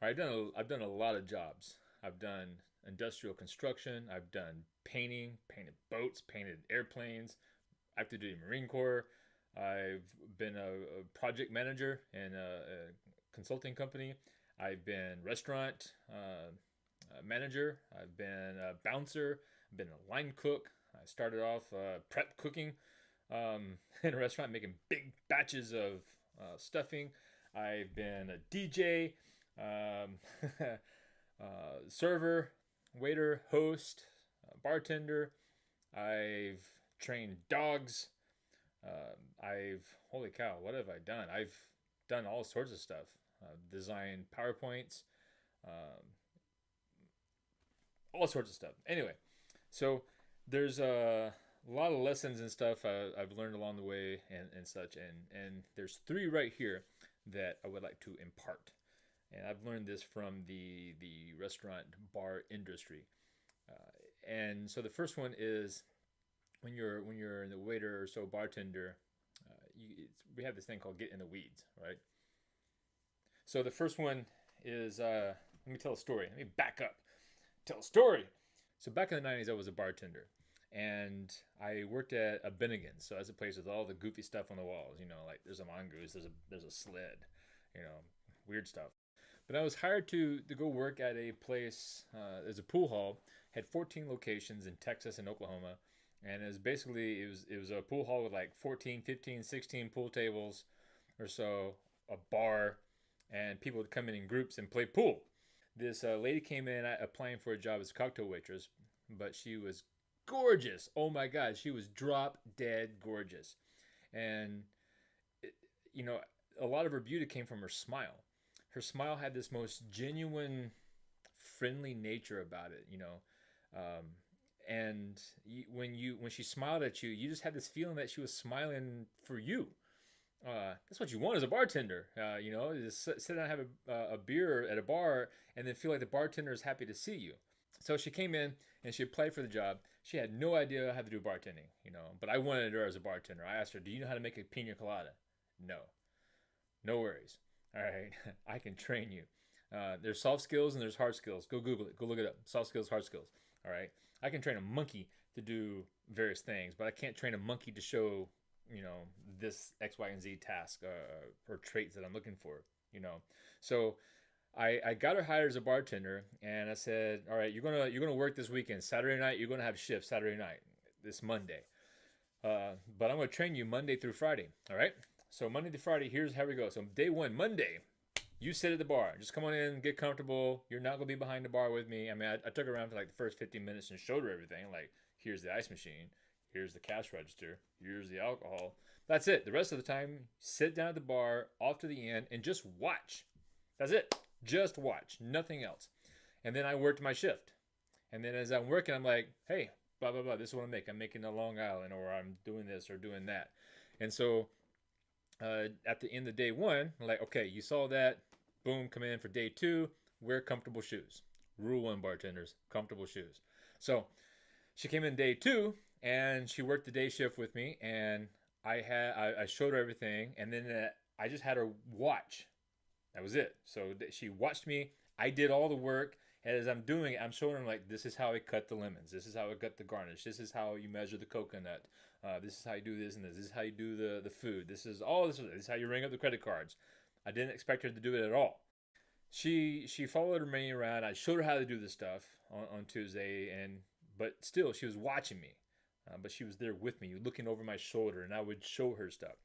I've done a lot of jobs. I've done industrial construction. I've done painting, painted boats, painted airplanes. I have to do Marine Corps. I've been a project manager in a consulting company. I've been restaurant manager. I've been a bouncer. I've been a line cook. I started off prep cooking in a restaurant, making big batches of stuffing. I've been a DJ, um, server, waiter, host, bartender. I've trained dogs. Holy cow, what have I done? I've done all sorts of stuff. Designed PowerPoints, um, all sorts of stuff. Anyway, so there's a lot of lessons and stuff I've learned along the way and such. And there's three right here that I would like to impart. And I've learned this from the restaurant bar industry. And so the first one is when you're the waiter or so bartender, we have this thing called get in the weeds, right? So the first one is let me tell a story. Let me back up. Tell a story. So back in the '90s, I was a bartender, and I worked at a Bennigan's. So that's a place with all the goofy stuff on the walls. You know, like there's a mongoose, there's a sled, you know, weird stuff. But I was hired to go work at a place. There's a pool hall, had 14 locations in Texas and Oklahoma, and it was a pool hall with like 14, 15, 16 pool tables or so, a bar, and people would come in groups and play pool. This lady came in applying for a job as a cocktail waitress, but she was gorgeous. Oh my God, she was drop dead gorgeous, and it, you know, a lot of her beauty came from her smile. Her smile had this most genuine, friendly nature about it. Um, and when she smiled at you, you just had this feeling that she was smiling for you. That's what you want as a bartender. Just sit down and have a beer at a bar and then feel like the bartender is happy to see you. So she came in and she applied for the job. She had no idea how to do bartending, but I wanted her as a bartender. I asked her, "Do you know how to make a pina colada?" No. No worries. All right, I can train you. There's soft skills and there's hard skills. Go Google it. Go look it up. Soft skills, hard skills. All right. I can train a monkey to do various things, but I can't train a monkey to show, this X, Y, and Z task or traits that I'm looking for. You know. So I got her hired as a bartender, and I said, "All right, you're gonna work this weekend. Saturday night, you're gonna have shift. Saturday night, this Monday. But I'm gonna train you Monday through Friday. All right. So Monday to Friday, here's how we go. So day one, Monday, you sit at the bar. Just come on in, get comfortable. You're not gonna be behind the bar with me. I mean, I took her around for like the first 15 minutes and showed her everything. Like, here's the ice machine, here's the cash register, here's the alcohol. That's it. The rest of the time, sit down at the bar, off to the end, and just watch. That's it. Just watch, nothing else. And then I worked my shift. And then as I'm working, I'm like, hey, blah blah blah. This is what I'm making a Long Island, or I'm doing this or doing that. And so at the end of day one, I'm like, okay, you saw that. Boom, come in for day two. Wear comfortable shoes. Rule one, bartenders, comfortable shoes. So she came in day two and she worked the day shift with me, and I showed her everything, and then I just had her watch. That was it. So she watched me. I did all the work. And as I'm doing it, I'm showing her like, this is how I cut the lemons. This is how I cut the garnish. This is how you measure the coconut. This is how you do this and this. This is how you do the food. This is all this. This is how you ring up the credit cards. I didn't expect her to do it at all. She followed me around. I showed her how to do this stuff on Tuesday, but still she was watching me. But she was there with me, looking over my shoulder, and I would show her stuff.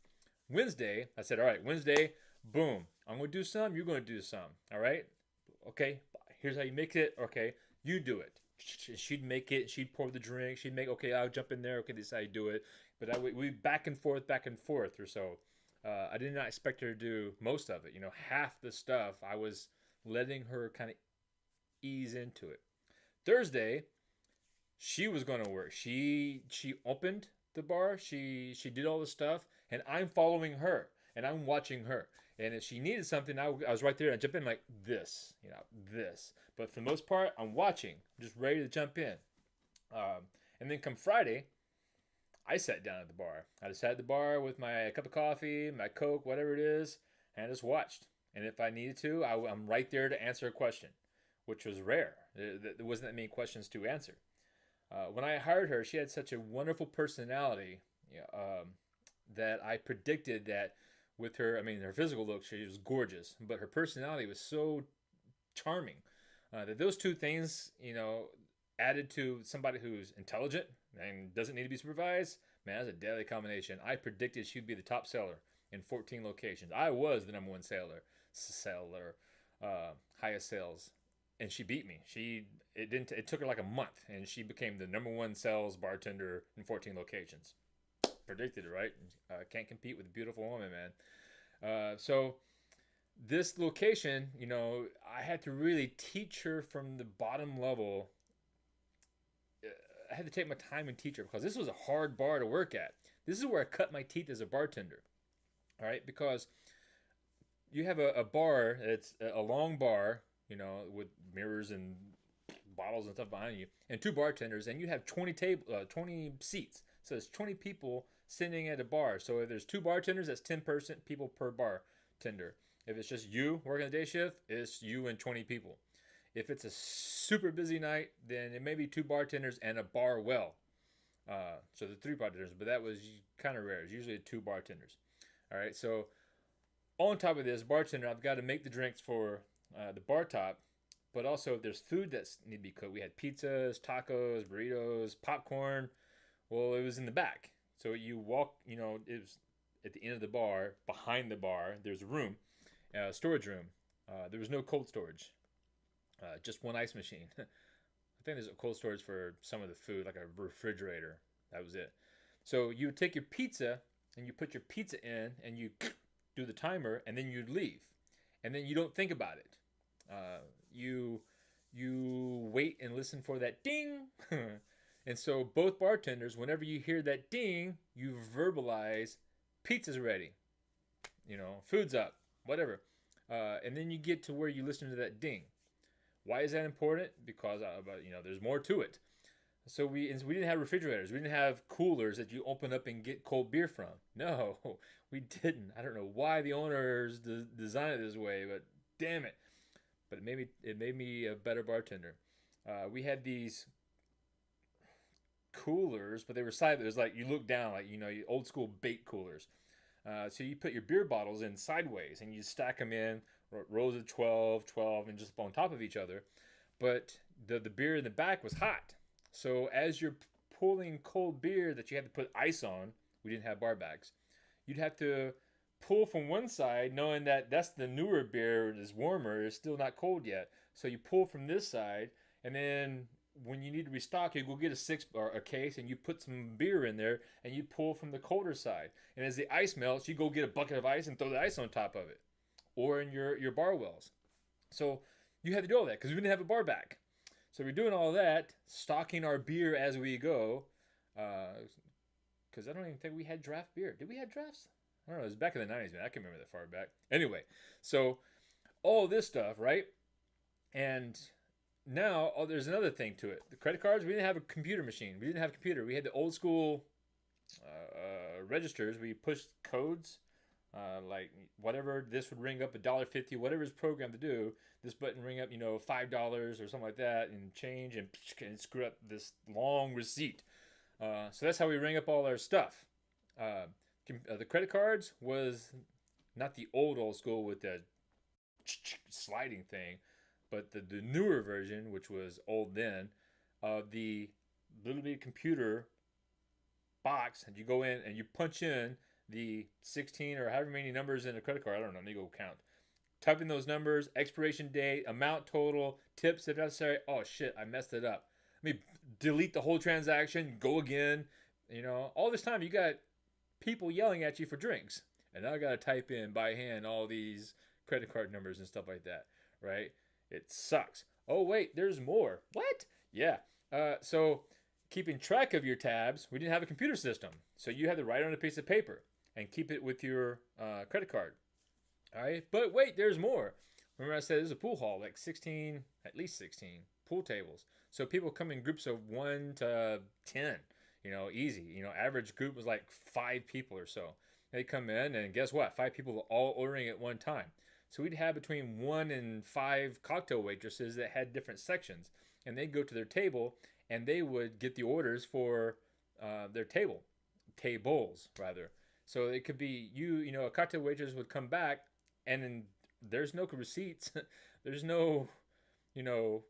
Wednesday, I said, all right, Wednesday, boom. I'm going to do some. You're going to do some. All right? Okay. Here's how you make it. Okay. You do it. She'd make it. She'd pour the drink. She'd make, okay, I'll jump in there. Okay, this is how you do it. But we back and forth or so. I did not expect her to do most of it. Half the stuff I was letting her kind of ease into it. Thursday, she was going to work. She opened the bar. She did all the stuff, and I'm following her and I'm watching her. And if she needed something, I was right there and I jump in like this, this. But for the most part, I'm watching, just ready to jump in. And then come Friday, I sat down at the bar. I just sat at the bar with my cup of coffee, my Coke, whatever it is, and I just watched. And if I needed to, I'm right there to answer a question, which was rare. There wasn't that many questions to answer. When I hired her, she had such a wonderful personality, that I predicted that with her, I mean, her physical look, she was gorgeous, but her personality was so charming, that those two things, added to somebody who's intelligent and doesn't need to be supervised, man, that's a deadly combination. I predicted she'd be the top seller in 14 locations. I was the number one seller, highest sales, and she beat me. It took her like a month, and she became the number one sales bartender in 14 locations. Predicted it, right? Can't compete with a beautiful woman, man. So this location, I had to really teach her from the bottom level. I had to take my time and teach her because this was a hard bar to work at. This is where I cut my teeth as a bartender. All right, because you have a bar, it's a long bar, with mirrors and bottles and stuff behind you, and two bartenders, and you have 20 seats. So it's 20 people sitting at a bar. So if there's two bartenders, that's 10 people per bartender. If it's just you working the day shift, it's you and 20 people. If it's a super busy night, then it may be two bartenders and a bar well. So the three bartenders, but that was kind of rare. It's usually two bartenders. All right, so on top of this, bartender, I've got to make the drinks for the bar top, but also if there's food that need to be cooked. We had pizzas, tacos, burritos, popcorn. Well, it was in the back. So you walk, it was at the end of the bar, behind the bar, there's a room, storage room. There was no cold storage, just one ice machine. I think there's a cold storage for some of the food, like a refrigerator. That was it. So you would take your pizza and you put your pizza in and you do the timer and then you'd leave. And then you don't think about it. You wait and listen for that ding. And so both bartenders, whenever you hear that ding, you verbalize, pizza's ready, food's up, whatever. And then you get to where you listen to that ding. Why is that important? Because, there's more to it. So we didn't have refrigerators. We didn't have coolers that you open up and get cold beer from. No, we didn't. I don't know why the owners designed it this way, but damn it. But it made me a better bartender. We had these coolers, but they were sideways. It was like you look down, like old school bait coolers. So you put your beer bottles in sideways, and you stack them in rows of 12, and just on top of each other. But the beer in the back was hot. So as you're pulling cold beer that you had to put ice on, we didn't have bar bags. You'd have to pull from one side, knowing that that's the newer beer, is warmer, it's still not cold yet. So you pull from this side, and then when you need to restock, you go get a case and you put some beer in there and you pull from the colder side. And as the ice melts, you go get a bucket of ice and throw the ice on top of it, or in your bar wells. So you had to do all that because we didn't have a bar back. So we're doing all that, stocking our beer as we go, because I don't even think we had draft beer. Did we have drafts? I don't know. It was back in the 90s, man. I can remember that far back. Anyway, so all this stuff, right? And now, there's another thing to it. The credit cards, we didn't have a computer machine. We didn't have a computer. We had the old school registers. We pushed codes, like whatever. This would ring up $1.50, whatever is programmed to do. This button ring up, $5 or something like that, and change and screw up this long receipt. So that's how we ring up all our stuff. The credit cards was not the old school with the sliding thing, but the newer version, which was old then, of the little bit computer box, and you go in and you punch in the 16 or however many numbers in a credit card. I don't know. Let me go count. Type in those numbers, expiration date, amount total, tips if necessary. Oh shit, I messed it up. Let me delete the whole transaction, go again. All this time you got people yelling at you for drinks. And now I got to type in by hand all these credit card numbers and stuff like that, right? It sucks. Oh, wait, there's more. What? Yeah. So keeping track of your tabs, we didn't have a computer system. So you had to write on a piece of paper and keep it with your credit card. All right. But wait, there's more. Remember I said there's a pool hall, like at least 16 pool tables. So people come in groups of 1 to 10, easy. Average group was like 5 people or so. They come in and guess what? 5 people were all ordering at one time. So we'd have between 1 and 5 cocktail waitresses that had different sections, and they'd go to their table and they would get the orders for their tables rather. So it could be a cocktail waitress would come back, and then there's no receipts, there's no, you know,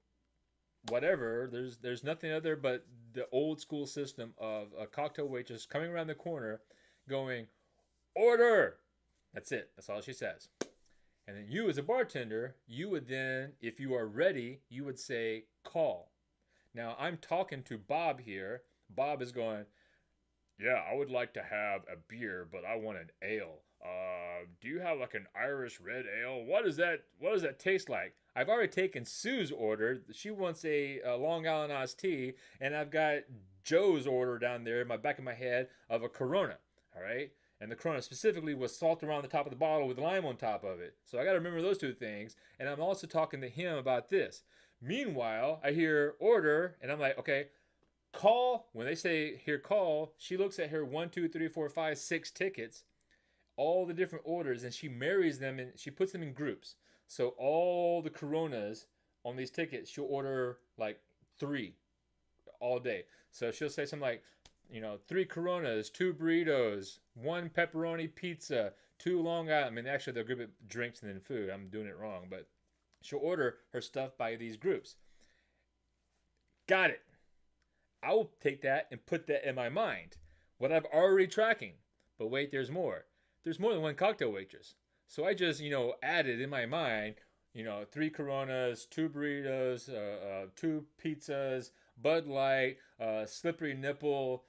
whatever. There's nothing other but the old school system of a cocktail waitress coming around the corner, going, order. That's it. That's all she says. And then you as a bartender, you would then, if you are ready, you would say call. Now I'm talking to Bob here. Bob is going, yeah, I would like to have a beer, but I want an ale. Do you have like an Irish red ale? What does that taste like? I've already taken Sue's order. She wants a Long Island iced tea, and I've got Joe's order down there in my back of my head of a Corona. All right, and the Corona specifically was salt around the top of the bottle with lime on top of it. So I got to remember those two things. And I'm also talking to him about this. Meanwhile, I hear order, and I'm like, okay, call. When they say here call, she looks at her 1, 2, 3, 4, 5, 6 tickets, all the different orders, and she marries them and she puts them in groups. So all the Coronas on these tickets, she'll order like 3 all day. So she'll say something like, 3 Coronas, 2 burritos, 1 pepperoni pizza, 2 Long Island. I mean, actually, they'll group it drinks and then food. I'm doing it wrong, but she'll order her stuff by these groups. Got it. I will take that and put that in my mind. What I've already tracking. But wait, there's more. There's more than 1 cocktail waitress. So I just, added in my mind, 3 Coronas, 2 burritos, 2 pizzas, Bud Light, Slippery Nipple,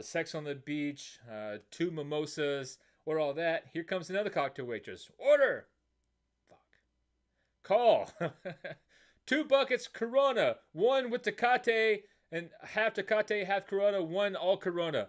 Sex on the Beach, 2 mimosas, or all that. Here comes another cocktail waitress. Order! Fuck. Call. 2 buckets Corona, 1 with Tecate, and half Tecate, half Corona, 1 all Corona.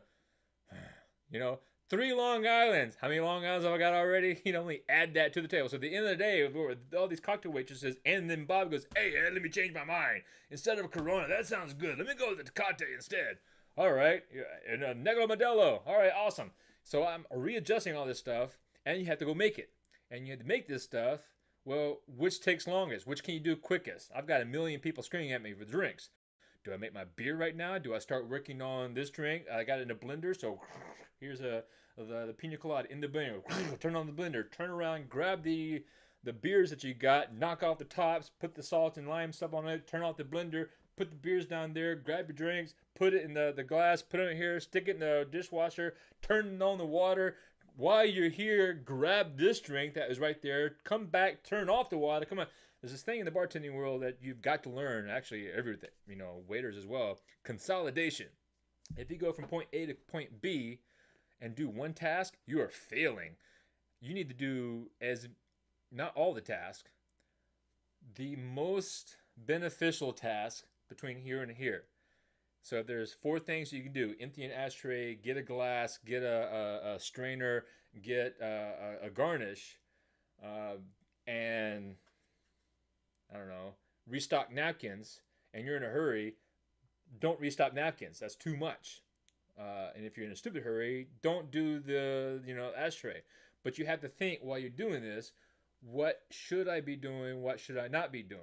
3 Long Islands. How many Long Islands have I got already? Only add that to the table. So at the end of the day, with all these cocktail waitresses, and then Bob goes, hey, let me change my mind. Instead of a Corona, that sounds good. Let me go with the Tecate instead. All right. And a Negro Modelo. All right, awesome. So I'm readjusting all this stuff, and you have to go make it. And you have to make this stuff. Well, which takes longest? Which can you do quickest? I've got a million people screaming at me for drinks. Do I make my beer right now? Do I start working on this drink? I got it in a blender, so here's the pina colada in the blender. Turn on the blender, turn around, grab the beers that you got, knock off the tops, put the salt and lime stuff on it, turn off the blender, put the beers down there, grab your drinks, put it in the glass, put it in here, stick it in the dishwasher, turn on the water. While you're here, grab this drink that is right there, come back, turn off the water, come on. There's this thing in the bartending world that you've got to learn, actually everything, waiters as well, consolidation. If you go from point A to point B and do one task, you are failing. You need to do, not all the tasks, the most beneficial task between here and here. So if there's 4 things you can do: empty an ashtray, get a glass, get a strainer, get a garnish, and I don't know, restock napkins, and you're in a hurry, don't restock napkins. That's too much. And if you're in a stupid hurry, don't do the ashtray. But you have to think while you're doing this, what should I be doing? What should I not be doing?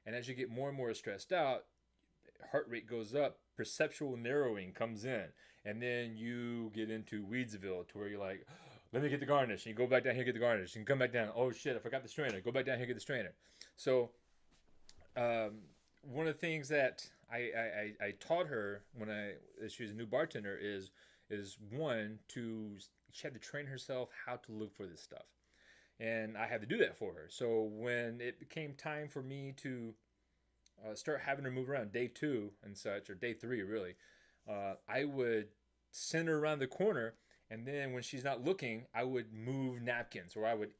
And as you get more and more stressed out, heart rate goes up, perceptual narrowing comes in, and then you get into Weedsville to where you're like, let me get the garnish, and you go back down here, get the garnish, and come back down, oh shit, I forgot the strainer, go back down here, get the strainer. So one of the things that I taught her as she was a new bartender is one, she had to train herself how to look for this stuff, and I had to do that for her. So when it became time for me to start having her move around day 2 and such, or day 3 really, I would send her around the corner, and then when she's not looking, I would move napkins, or I would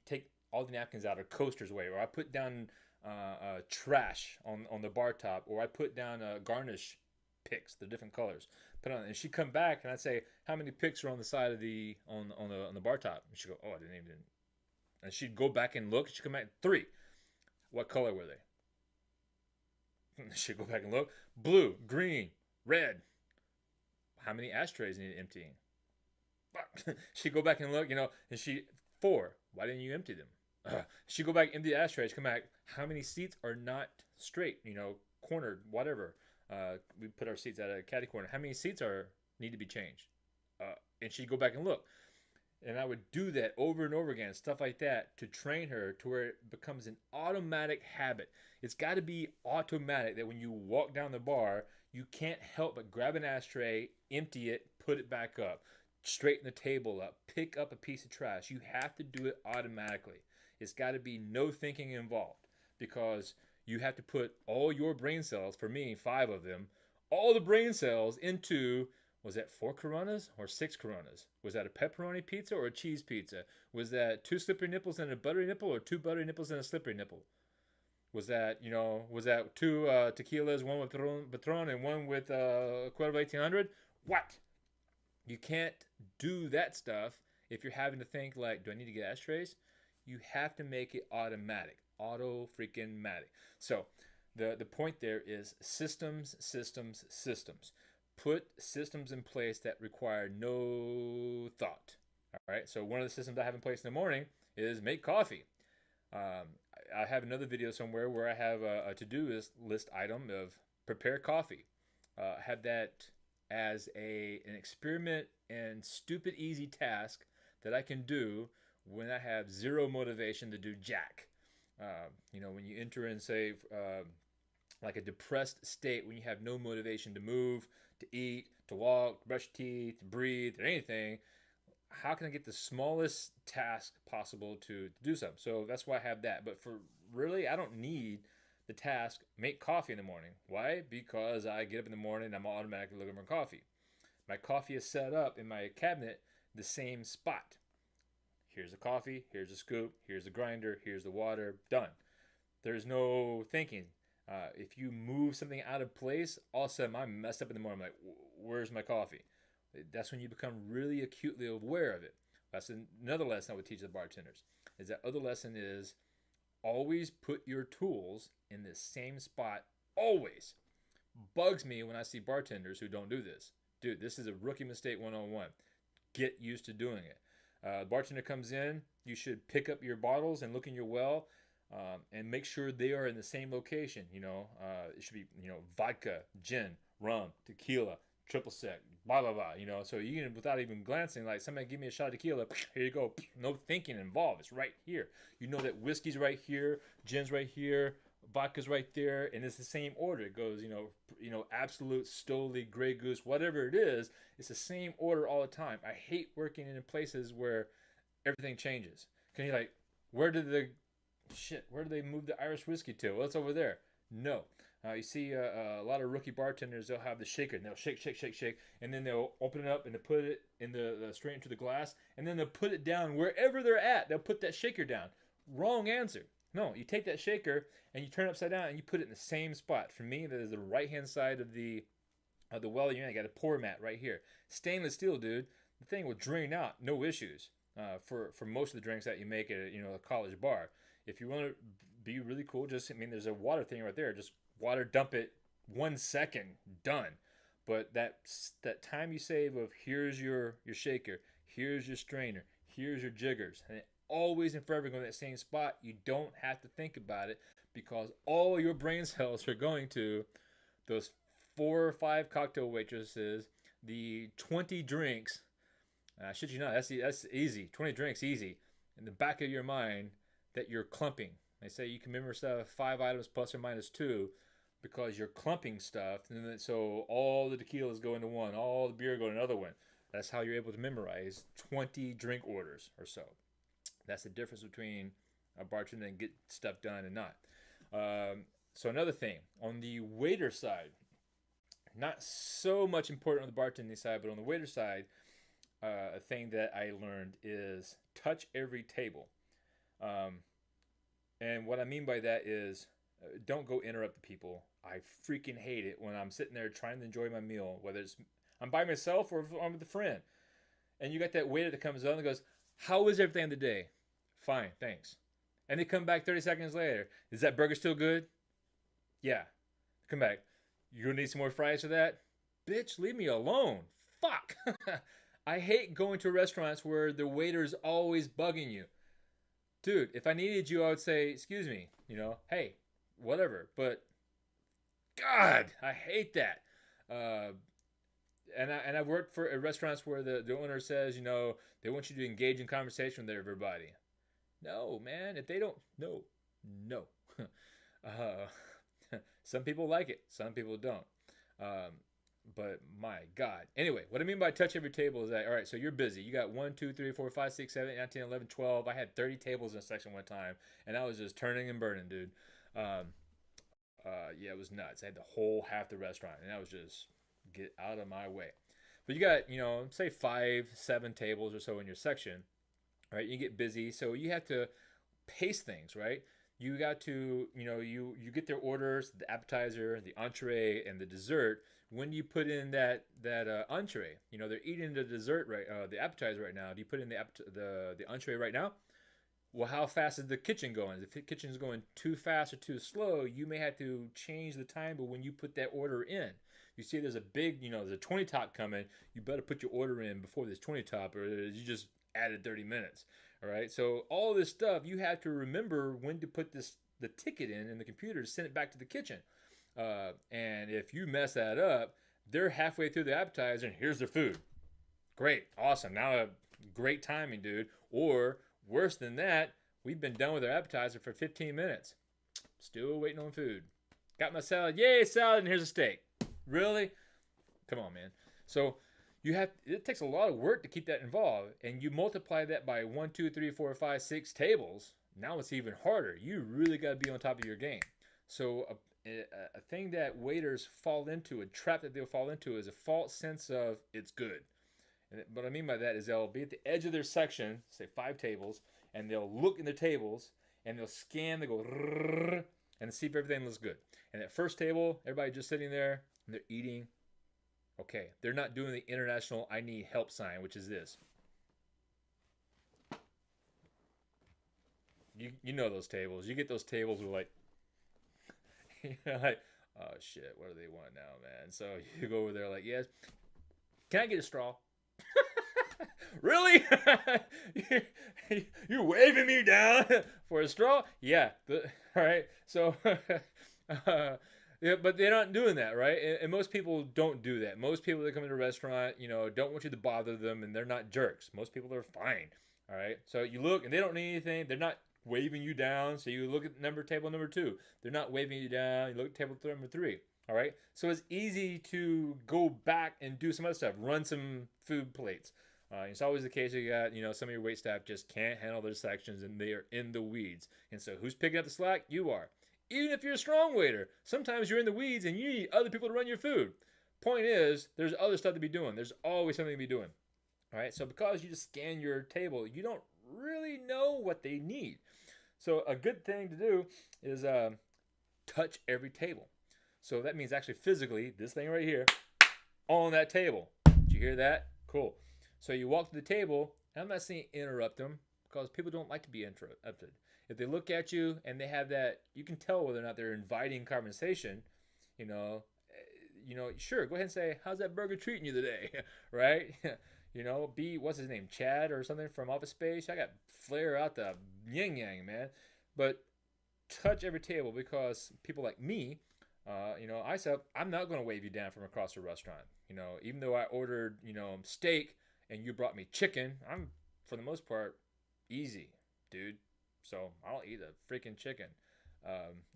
take all the napkins out, or coasters away, or I put down trash on the bar top, or I put down garnish picks, the different colors, put on, and she'd come back, and I'd say, how many picks are on the side of on the bar top? And she'd go, oh, I didn't even. And she'd go back and look. She'd come back, 3. What color were they? She'd go back and look. Blue, green, red. How many ashtrays need emptying? She'd go back and look, and 4. Why didn't you empty them? She go back empty the ashtray. She come back. How many seats are not straight? Cornered, whatever. We put our seats at a catty corner. How many seats are need to be changed? And she'd go back and look. And I would do that over and over again, stuff like that, to train her to where it becomes an automatic habit. It's got to be automatic that when you walk down the bar, you can't help but grab an ashtray, empty it, put it back up, straighten the table up, pick up a piece of trash. You have to do it automatically. It's got to be no thinking involved, because you have to put all your brain cells, for me, 5 of them, all the brain cells into, was that 4 Coronas or 6 Coronas? Was that a pepperoni pizza or a cheese pizza? Was that 2 slippery nipples and a buttery nipple, or 2 buttery nipples and a slippery nipple? Was that 2 tequilas, one with Patron and one with Cuervo 1800? What? You can't do that stuff if you're having to think like, do I need to get ashtrays? You have to make it automatic. Auto freaking matic. So the point there is systems, systems, systems. Put systems in place that require no thought. All right. So one of the systems I have in place in the morning is make coffee. I have another video somewhere where I have a to-do list item of prepare coffee. Have that as an experiment and stupid easy task that I can do when I have zero motivation to do jack. When you enter in, say, like a depressed state, when you have no motivation to move, to eat, to walk, to brush teeth, to breathe, or anything, how can I get the smallest task possible to do something? So that's why I have that. But for really, I don't need the task, make coffee in the morning. Why? Because I get up in the morning and I'm automatically looking for coffee. My coffee is set up in my cabinet the same spot. Here's the coffee, here's the scoop, here's the grinder, here's the water, done. There's no thinking. If you move something out of place, all of a sudden I'm messed up in the morning. I'm like, where's my coffee? That's when you become really acutely aware of it. That's another lesson I would teach the bartenders. Is that other lesson is always put your tools in the same spot, always. Bugs me when I see bartenders who don't do this. Dude, this is a rookie mistake 101. Get used to doing it. Bartender comes in, you should pick up your bottles and look in your well and make sure they are in the same location. It should be, vodka, gin, rum, tequila, triple sec, blah, blah, blah, so you can, without even glancing, like, somebody give me a shot of tequila, here you go, no thinking involved, it's right here. You know that whiskey's right here, gin's right here, vodka's right there, and it's the same order. It goes, Absolute, Stoli, Grey Goose, whatever it is, it's the same order all the time. I hate working in places where everything changes. Can you where did they move the Irish whiskey to? Well, it's over there. No. You see a lot of rookie bartenders, they'll have the shaker, and they'll shake, shake, shake, shake, and then they'll open it up and they'll put it in the straight into the glass, and then they'll put it down wherever they're at. They'll put that shaker down. Wrong answer. No, you take that shaker and you turn it upside down and you put it in the same spot. For me, that is the right-hand side of the well. You got a pour mat right here. Stainless steel, dude. The thing will drain out, no issues. For most of the drinks that you make at a college bar. If you want to be really cool, there's a water thing right there. Just water dump it 1 second, done. But that time you save of here's your shaker, here's your strainer, here's your jiggers, and it always and forever go to that same spot. You don't have to think about it because all your brain cells are going to those 4 or 5 cocktail waitresses, the 20 drinks. Shit you not, that's easy. 20 drinks, easy. In the back of your mind that you're clumping. They say you can remember stuff 5 items plus or minus 2 because you're clumping stuff. And then, so all the tequilas go into one, all the beer go into another one. That's how you're able to memorize 20 drink orders or so. That's the difference between a bartender and get stuff done and not. So another thing, on the waiter side, not so much important on the bartending side, but on the waiter side, a thing that I learned is touch every table. And what I mean by that is don't go interrupt the people. I freaking hate it when I'm sitting there trying to enjoy my meal, whether it's I'm by myself or if I'm with a friend. And you got that waiter that comes on and goes, how was everything of the day? Fine, thanks. And they come back 30 seconds later. Is that burger still good? Yeah. Come back. You gonna need some more fries for that? Bitch, leave me alone. Fuck. I hate going to restaurants where the waiter's always bugging you. dude, if I needed you, I would say, excuse me, hey, whatever. But God, I hate that. Uh, and I've worked for restaurants where the owner says, they want you to engage in conversation with everybody. No, man, if they don't, no, no. Some people like it, some people don't. Um, but my God. Anyway, what I mean by touch every table is that, all right, so you're busy. You got 1, 2, 3, 4, 5, 6, 7, 8, 9, 10, 11, 12. I had 30 tables in a section one time, and I was just turning and burning, dude. Um, yeah, it was nuts. I had to whole half the restaurant, and that was just get out of my way. But you got, say 5, 7 tables or so in your section, right? You get busy, so you have to pace things, right? You got to, you get their orders, the appetizer, the entree, and the dessert. When you put in that entree, they're eating the dessert the appetizer right now. Do you put in the entree right now? Well, how fast is the kitchen going? If the kitchen's going too fast or too slow, you may have to change the time. But when you put that order in, you see there's a big, there's a 20 top coming. You better put your order in before this 20 top, or you just added 30 minutes. All right. So all this stuff, you have to remember when to put the ticket in the computer to send it back to the kitchen. And if you mess that up, they're halfway through the appetizer and here's their food. Great. Awesome. Now, great timing, dude. Or worse than that, we've been done with our appetizer for 15 minutes. Still waiting on food. Got my salad. Yay, salad, and here's a steak. Really? Come on, man. So it takes a lot of work to keep that involved, and you multiply that by 1, 2, 3, 4, 5, 6 tables. Now it's even harder. You really got to be on top of your game. So a thing that waiters fall into, a trap that they'll fall into, is a false sense of it's good. And what I mean by that is they'll be at the edge of their section, say 5 tables, and they'll look in their tables, and they'll scan, they go, and see if everything looks good. And at first table, everybody just sitting there, and they're eating. Okay, they're not doing the international I need help sign, which is this. You know those tables. You get those tables with like, like, oh shit, what do they want now, man? So you go over there like, yes, can I get a straw? Really? You're waving me down for a straw? Yeah. All right. So, yeah, but they're not doing that, right? And most people don't do that. Most people that come into a restaurant, don't want you to bother them, and they're not jerks. Most people are fine. All right. So you look, and they don't need anything. They're not waving you down. So you look at table number 2. They're not waving you down. You look at table number 3. All right. So it's easy to go back and do some other stuff. Run some food plates. It's always the case you got, some of your wait staff just can't handle their sections and they are in the weeds. And so who's picking up the slack? You are. Even if you're a strong waiter, sometimes you're in the weeds and you need other people to run your food. Point is, there's other stuff to be doing. There's always something to be doing. All right. So because you just scan your table, you don't really know what they need. So a good thing to do is touch every table. So that means actually physically, this thing right here, on that table. Did you hear that? Cool. So you walk to the table, and I'm not saying interrupt them, because people don't like to be interrupted. If they look at you and they have that, you can tell whether or not they're inviting conversation. Sure, go ahead and say, how's that burger treating you today? Right? What's his name? Chad or something from Office Space? I got flare out the yin yang, man. But touch every table, because people like me, I'm not going to wave you down from across the restaurant. Even though I ordered, steak and you brought me chicken, I'm, for the most part, easy, dude. So I don't eat a freaking chicken.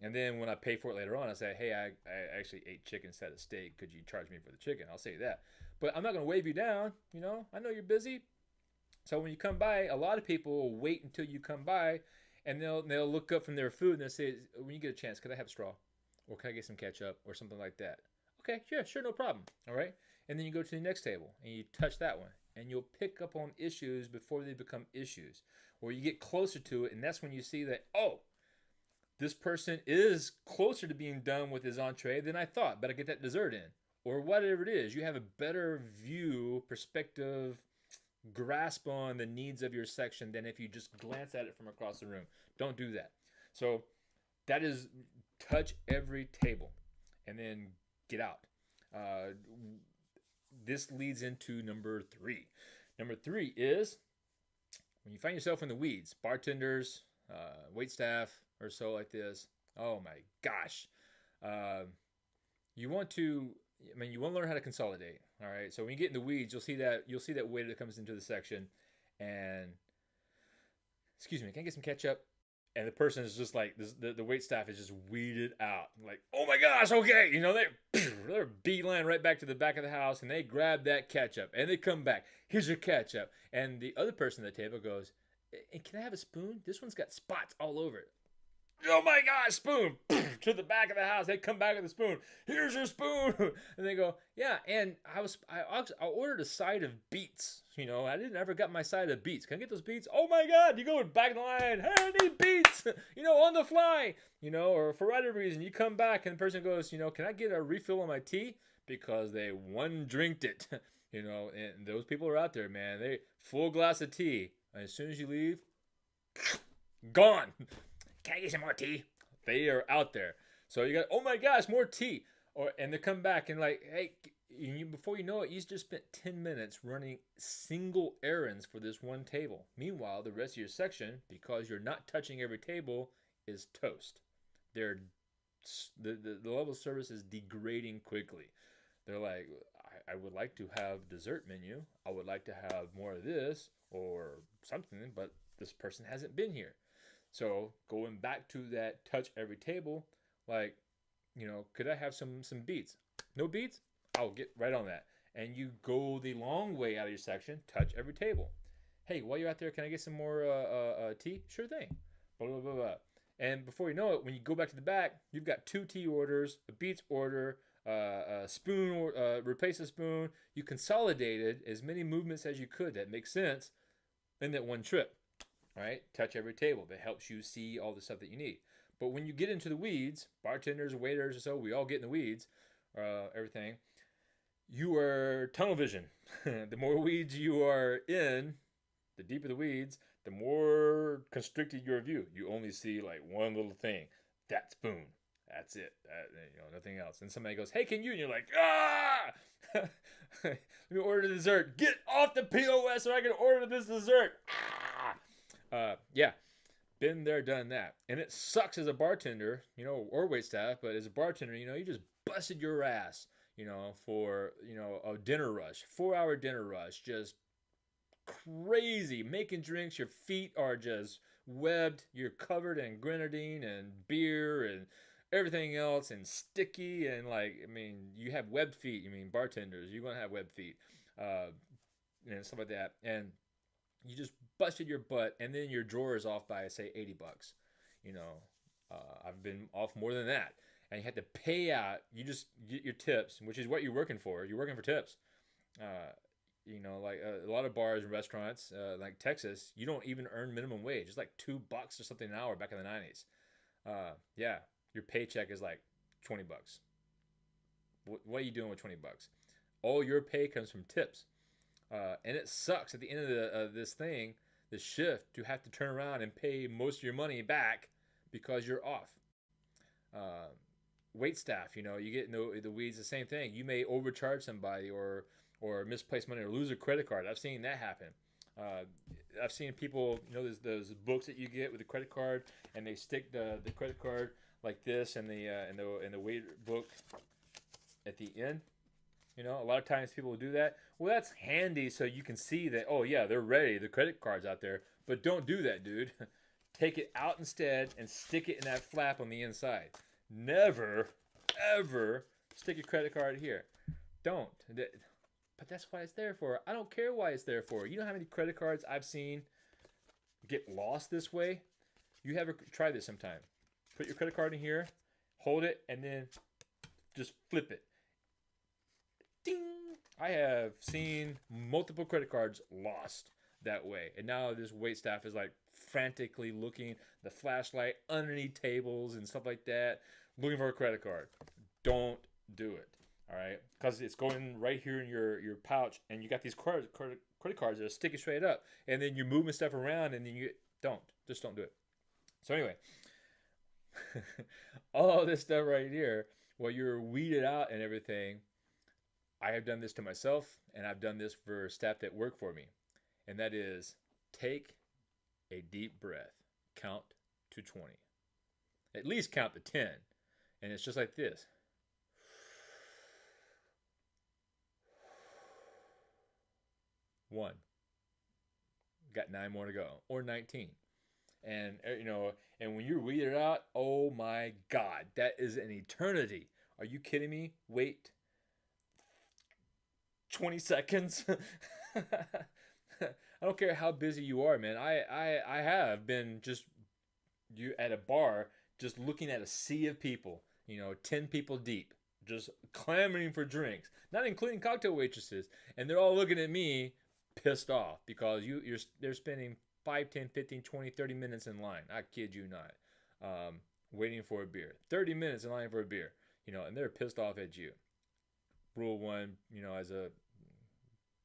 And then when I pay for it later on, I say, hey, I actually ate chicken instead of steak. Could you charge me for the chicken? I'll say that. But I'm not going to wave you down. I know you're busy. So when you come by, a lot of people will wait until you come by, and they'll look up from their food and they'll say, when you get a chance, could I have a straw? Or can I get some ketchup or something like that? Okay, sure, no problem. All right. And then you go to the next table and you touch that one, and you'll pick up on issues before they become issues. Or you get closer to it, and that's when you see that, oh, this person is closer to being done with his entree than I thought. Better get that dessert in. Or whatever it is. You have a better view, perspective, grasp on the needs of your section than if you just glance at it from across the room. Don't do that. So that is touch every table and then get out. This leads into number 3. Number 3 is when you find yourself in the weeds, bartenders, wait staff or so like this. Oh my gosh. Uh, you want to, you want to learn how to consolidate. All right. So when you get in the weeds, you'll see that waiter that comes into the section, and excuse me, can I get some ketchup? And the person is just like the wait staff is just weeded out, like, oh my gosh, okay, they're beeline right back to the back of the house, and they grab that ketchup, and they come back. Here's your ketchup, and the other person at the table goes, can I have a spoon? This one's got spots all over it. Oh my gosh, spoon to the back of the house. They come back with a spoon. Here's your spoon, and they go, yeah. And I ordered a side of beets. I didn't ever got my side of beets. Can I get those beets? Oh my God, you go back in the line. Hey, I need beets. On the fly. Or for whatever reason, you come back and the person goes, can I get a refill on my tea because they one drinked it. And those people are out there, man. They full glass of tea, and as soon as you leave, gone. Can I get some more tea? They are out there. So you got, oh my gosh, more tea. And they come back and like, hey, before you know it, you just spent 10 minutes running single errands for this one table. Meanwhile, the rest of your section, because you're not touching every table, is toast. The level of service is degrading quickly. They're like, I would like to have dessert menu. I would like to have more of this or something, but this person hasn't been here. So going back to that touch every table, like, could I have some beets? No beets? I'll get right on that. And you go the long way out of your section, touch every table. Hey, while you're out there, can I get some more tea? Sure thing. Blah, blah, blah, blah. And before you know it, when you go back to the back, you've got 2 tea orders, a beets order, a spoon, replace a spoon. You consolidated as many movements as you could that make sense in that one trip. All right, touch every table. That helps you see all the stuff that you need. But when you get into the weeds, bartenders, waiters, or so, we all get in the weeds, everything. You are tunnel vision. The more weeds you are in, the deeper the weeds, the more constricted your view. You only see like one little thing. That spoon. That's it. Nothing else. And somebody goes, hey, can you? And you're like, ah! Let me order the dessert. Get off the POS so I can order this dessert. Ah! Yeah, been there, done that. And it sucks as a bartender, or wait staff, but as a bartender, you just busted your ass, for, a dinner rush, 4-hour dinner rush, just crazy, making drinks. Your feet are just webbed. You're covered in grenadine and beer and everything else and sticky. And you have webbed feet. Bartenders, you're going to have webbed feet, and stuff like that. And you just busted your butt, and then your drawer is off by, say, $80. I've been off more than that, and you had to pay out. You just get your tips, which is what you're working for. You're working for tips. Like a lot of bars and restaurants, like Texas, you don't even earn minimum wage. It's like $2 or something an hour back in the 90s. Yeah, your paycheck is like $20. What are you doing with $20? All your pay comes from tips. And it sucks at the end of this shift, to have to turn around and pay most of your money back because you're off. Wait staff, you get in the weeds, the same thing. You may overcharge somebody or misplace money or lose a credit card. I've seen that happen. I've seen people, those books that you get with a credit card, and they stick the credit card like this in the wait book at the end. A lot of times people will do that. Well, that's handy so you can see that, oh yeah, they're ready. The credit card's out there. But don't do that, dude. Take it out instead and stick it in that flap on the inside. Never, ever stick your credit card here. Don't. But that's what it's there for. I don't care why it's there for. You know how many credit cards I've seen get lost this way? You have to try this sometime. Put your credit card in here, hold it, and then just flip it. Ding! I have seen multiple credit cards lost that way. And now this wait staff is like frantically looking the flashlight underneath tables and stuff like that, looking for a credit card. Don't do it. All right? Because it's going right here in your pouch, and you got these credit cards that are sticking straight up. And then you're moving stuff around, and then just don't do it. So anyway, all this stuff right here, while you're weeded out and everything, I have done this to myself, and I've done this for staff that work for me. And that is, take a deep breath. Count to 20. At least count to 10. And it's just like this. One. Got 9 more to go, or 19. And and when you're weeded out, oh my God, that is an eternity. Are you kidding me? Wait 20 seconds. I don't care how busy you are, man. I have been just you at a bar just looking at a sea of people, 10 people deep, just clamoring for drinks, not including cocktail waitresses, and they're all looking at me pissed off because they're spending 5, 10, 15, 20, 30 minutes in line. I kid you not. Waiting for a beer. 30 minutes in line for a beer, and they're pissed off at you. Rule 1, as a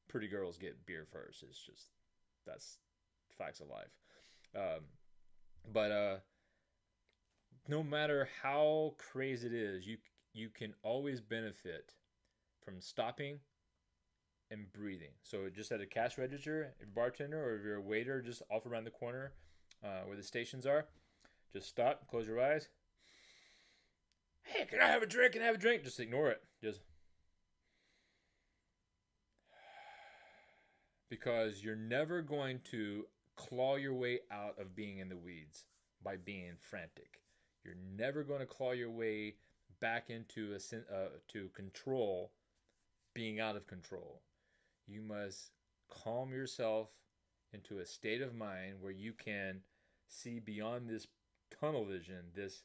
pretty girls get beer first. It's just, that's facts of life. But no matter how crazy it is, you can always benefit from stopping and breathing. So just at a cash register, a bartender, or if you're a waiter just off around the corner where the stations are, just stop, close your eyes. Hey, can I have a drink? Can I have a drink? Just ignore it. Just because you're never going to claw your way out of being in the weeds by being frantic. You're never going to claw your way back into to control being out of control. You must calm yourself into a state of mind where you can see beyond this tunnel vision, this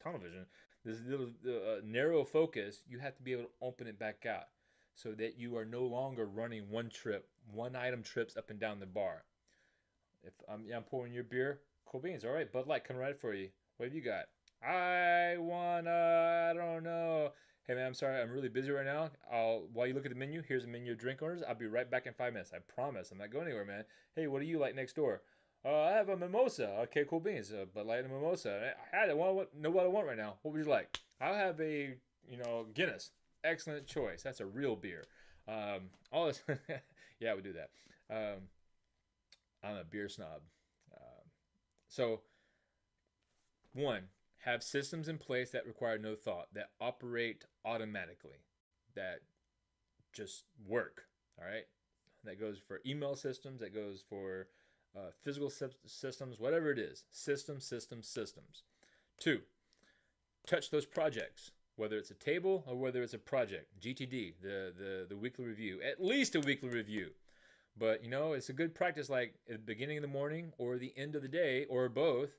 tunnel vision, this little narrow focus. You have to be able to open it back out so that you are no longer running one item trips up and down the bar. If I'm pouring your beer, cool beans. All right, Bud Light coming right for you. What have you got? I don't know. Hey man, I'm sorry, I'm really busy right now. While you look at the menu, here's a menu of drink orders. I'll be right back in 5 minutes. I promise. I'm not going anywhere, man. Hey, what do you like next door? I have a mimosa. Okay, cool beans. Bud Light and a mimosa. I know what I want right now. What would you like? I'll have a Guinness. Excellent choice. That's a real beer. All this, yeah, we do that. I'm a beer snob. So, 1, have systems in place that require no thought, that operate automatically, that just work. All right, that goes for email systems. That goes for physical systems. Whatever it is, systems. 2, touch those projects. Whether it's a table or whether it's a project, GTD, the weekly review, at least a weekly review. But it's a good practice, like at the beginning of the morning or the end of the day or both.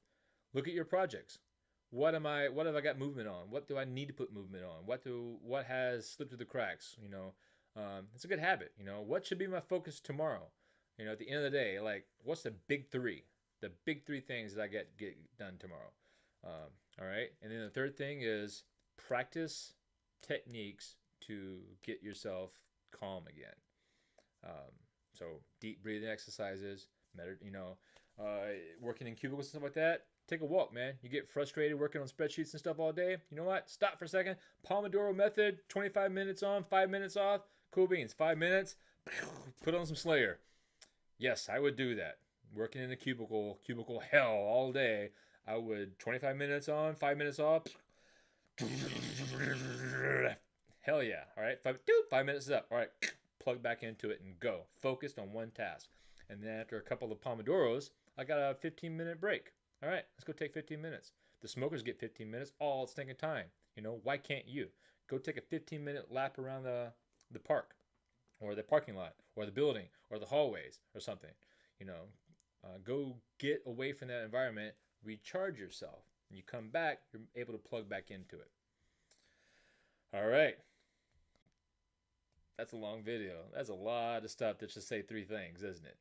Look at your projects. What have I got movement on? What do I need to put movement on? What has slipped through the cracks? It's a good habit. What should be my focus tomorrow? At the end of the day, like, what's the big 3? The big 3 things that I get done tomorrow. All right, and then the third thing is practice techniques to get yourself calm again. So deep breathing exercises, working in cubicles and stuff like that. Take a walk, man. You get frustrated working on spreadsheets and stuff all day. You know what? Stop for a second. Pomodoro method, 25 minutes on, 5 minutes off. Cool beans. 5 minutes, put on some Slayer. Yes, I would do that. Working in a cubicle hell all day. I would 25 minutes on, 5 minutes off. Hell yeah. All right. 5 minutes is up. All right. Plug back into it and go. Focused on one task. And then after a couple of Pomodoros, I got a 15-minute break. All right. Let's go take 15 minutes. The smokers get 15 minutes. All it's taking time. Why can't you? Go take a 15-minute lap around the park or the parking lot or the building or the hallways or something. Go get away from that environment. Recharge yourself. When you come back, you're able to plug back into it. All right. That's a long video. That's a lot of stuff to just say 3 things, isn't it?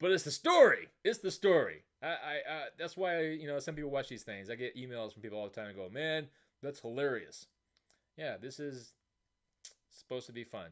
But it's the story. It's the story. That's why, some people watch these things. I get emails from people all the time and go, man, that's hilarious. Yeah, this is supposed to be fun.